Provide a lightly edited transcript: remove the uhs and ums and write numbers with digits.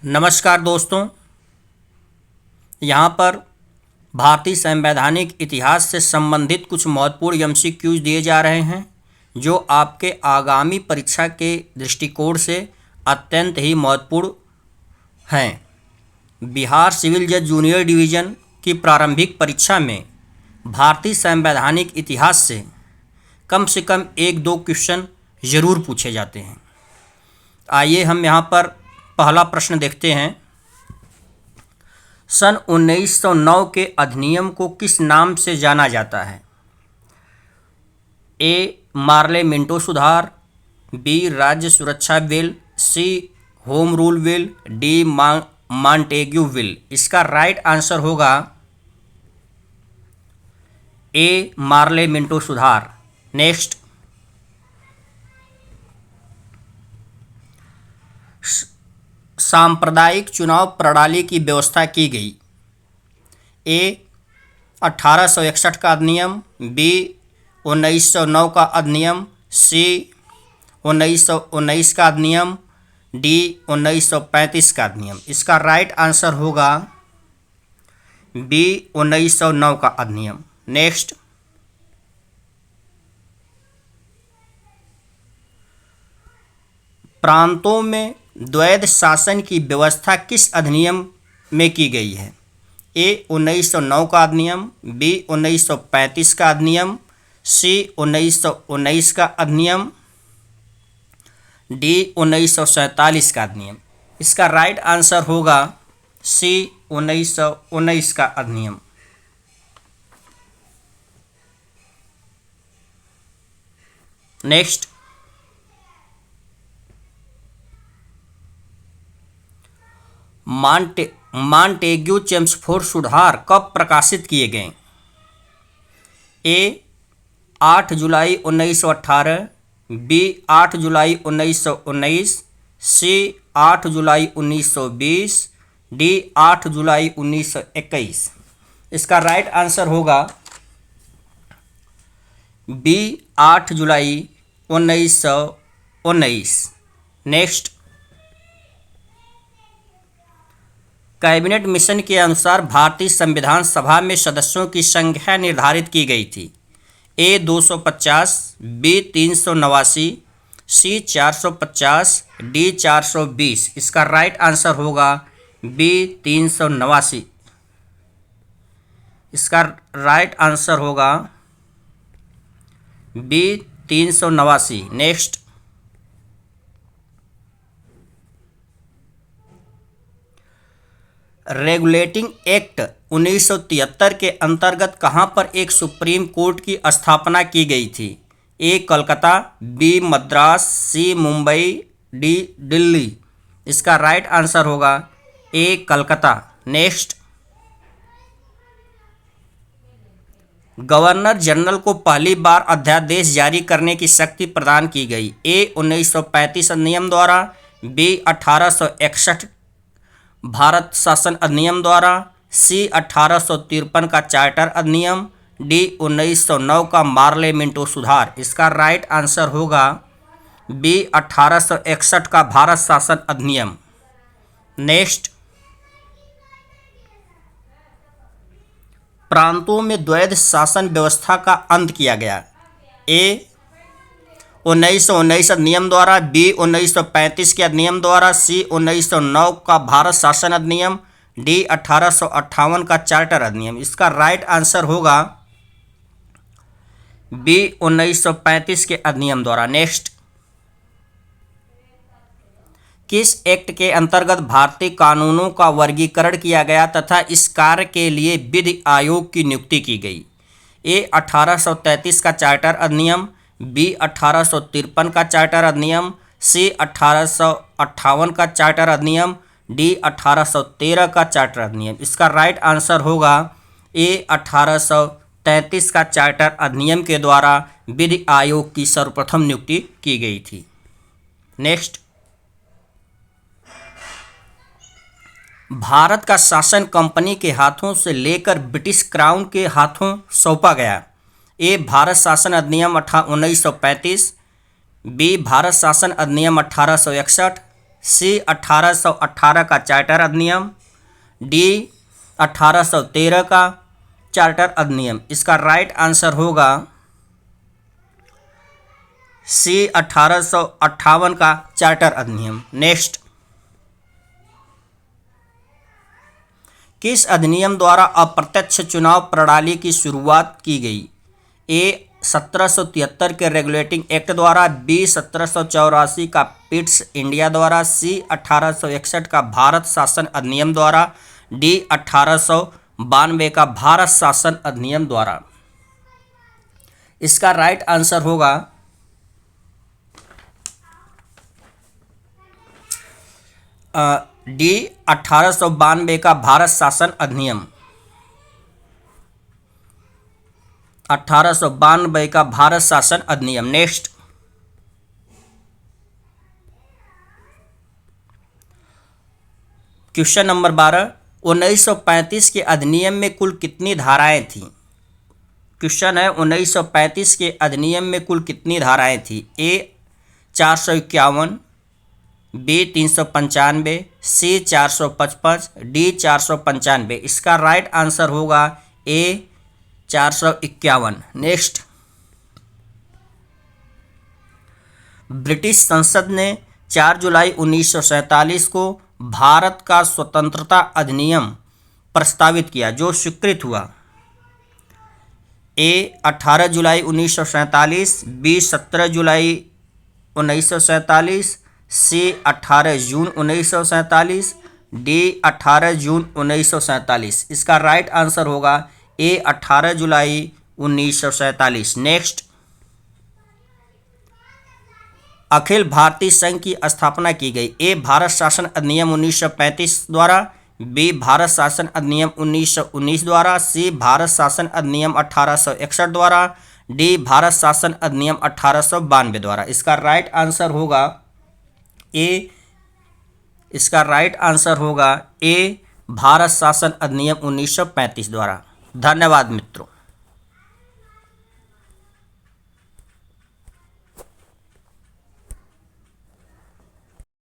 नमस्कार दोस्तों, यहाँ पर भारतीय संवैधानिक इतिहास से संबंधित कुछ महत्वपूर्ण एमसीक्यूज दिए जा रहे हैं जो आपके आगामी परीक्षा के दृष्टिकोण से अत्यंत ही महत्वपूर्ण हैं। बिहार सिविल जज जूनियर डिवीज़न की प्रारंभिक परीक्षा में भारतीय संवैधानिक इतिहास से कम 1-2 क्वेश्चन ज़रूर पूछे जाते हैं। आइए हम यहाँ पर पहला प्रश्न देखते हैं। सन 1909 के अधिनियम को किस नाम से जाना जाता है? ए. मार्ले मिंटो सुधार, बी. राज्य सुरक्षा bill, C. Home rule bill, D. Montagu bill. इसका राइट आंसर होगा ए. मार्ले मिंटो सुधार। नेक्स्ट, सांप्रदायिक चुनाव प्रणाली की व्यवस्था की गई। ए. 1861 का अधिनियम, बी. 1909 का अधिनियम, सी. 1919 का अधिनियम, डी. 1935 का अधिनियम। इसका राइट आंसर होगा बी. 1909 का अधिनियम। नेक्स्ट, प्रांतों में द्वैध शासन की व्यवस्था किस अधिनियम में की गई है? ए. 1909 का अधिनियम, बी. 1935 का अधिनियम, सी. 1919 का अधिनियम, डी. 1947 का अधिनियम। इसका राइट आंसर होगा सी. 1919 का अधिनियम। नेक्स्ट, मॉन्टेग्यू चेम्सफोर्ड सुधार कब प्रकाशित किए गए? ए. 8 जुलाई 1918, बी. 8 जुलाई 1919, सी. 8 जुलाई 1920, डी. 8 जुलाई 1921। इसका राइट आंसर होगा बी. 8 जुलाई 1919। नेक्स्ट, कैबिनेट मिशन के अनुसार भारतीय संविधान सभा में सदस्यों की संख्या निर्धारित की गई थी। ए. 250, बी. 389, सी. 450, डी. 420। इसका राइट आंसर होगा बी. 389। इसका राइट आंसर होगा बी. 389। नेक्स्ट, रेगुलेटिंग एक्ट 1973 के अंतर्गत कहां पर एक सुप्रीम कोर्ट की स्थापना की गई थी? ए. कलकत्ता, बी. मद्रास, सी. मुंबई, डी. दिल्ली। इसका राइट आंसर होगा ए. कलकत्ता। नेक्स्ट, गवर्नर जनरल को पहली बार अध्यादेश जारी करने की शक्ति प्रदान की गई। ए. 1935 अधिनियम द्वारा, बी. 1861 भारत शासन अधिनियम द्वारा, सी. 1853 का चार्टर अधिनियम, डी. 1909 का मार्ले मिंटो सुधार। इसका राइट आंसर होगा बी. 1861 का भारत शासन अधिनियम। नेक्स्ट, प्रांतों में द्वैध शासन व्यवस्था का अंत किया गया। ए. 1919 अधिनियम द्वारा, बी. 1935 के अधिनियम द्वारा, सी. 1909 का भारत शासन अधिनियम, डी. 1858 का चार्टर अधिनियम। इसका राइट आंसर होगा बी. 1935 के अधिनियम द्वारा। नेक्स्ट, किस एक्ट के अंतर्गत भारतीय कानूनों का वर्गीकरण किया गया तथा इस कार्य के लिए विधि आयोग की नियुक्ति की गई? ए. 1833 का चार्टर अधिनियम, बी. 1853 का चार्टर अधिनियम, सी. 1858 का चार्टर अधिनियम, डी. 1813 का चार्टर अधिनियम। इसका राइट आंसर होगा ए. 1833 का चार्टर अधिनियम के द्वारा विधि आयोग की सर्वप्रथम नियुक्ति की गई थी। नेक्स्ट, भारत का शासन कंपनी के हाथों से लेकर ब्रिटिश क्राउन के हाथों सौंपा गया। ए. भारत शासन अधिनियम 1935, बी. भारत शासन अधिनियम 1861, सी 1818 का चार्टर अधिनियम, डी 1813 का चार्टर अधिनियम। इसका राइट आंसर होगा सी 1858 का चार्टर अधिनियम। नेक्स्ट, किस अधिनियम द्वारा अप्रत्यक्ष चुनाव प्रणाली की शुरुआत की गई? ए 1773 के रेगुलेटिंग एक्ट द्वारा, बी 1784 का पिट्स इंडिया द्वारा, सी 1861 का भारत शासन अधिनियम द्वारा, डी 1892 का भारत शासन अधिनियम द्वारा। इसका राइट आंसर होगा डी 1892 का भारत शासन अधिनियम। 1892 का भारत शासन अधिनियम। नेक्स्ट, क्वेश्चन नंबर 12, 1935 के अधिनियम में कुल कितनी धाराएं थीं? क्वेश्चन है 1935 के अधिनियम में कुल कितनी धाराएं थी? ए 451, बी 395, सी 455, डी 495। इसका राइट आंसर होगा ए 451। नेक्स्ट, ब्रिटिश संसद ने 4 जुलाई 1947 को भारत का स्वतंत्रता अधिनियम प्रस्तावित किया जो स्वीकृत हुआ। ए 18 जुलाई 1947, बी 17 जुलाई 1947, सी 18 जून 1947, डी 18 जून 1947। इसका राइट आंसर होगा ए 18 जुलाई 1947। नेक्स्ट, अखिल भारतीय संघ की स्थापना की गई। ए भारत शासन अधिनियम 1935 द्वारा, बी भारत शासन अधिनियम 1919 द्वारा, सी भारत शासन अधिनियम 1861 द्वारा, डी भारत शासन अधिनियम 1892 द्वारा। इसका राइट आंसर होगा ए, इसका राइट आंसर होगा ए भारत शासन अधिनियम 1935 द्वारा। धन्यवाद मित्रों।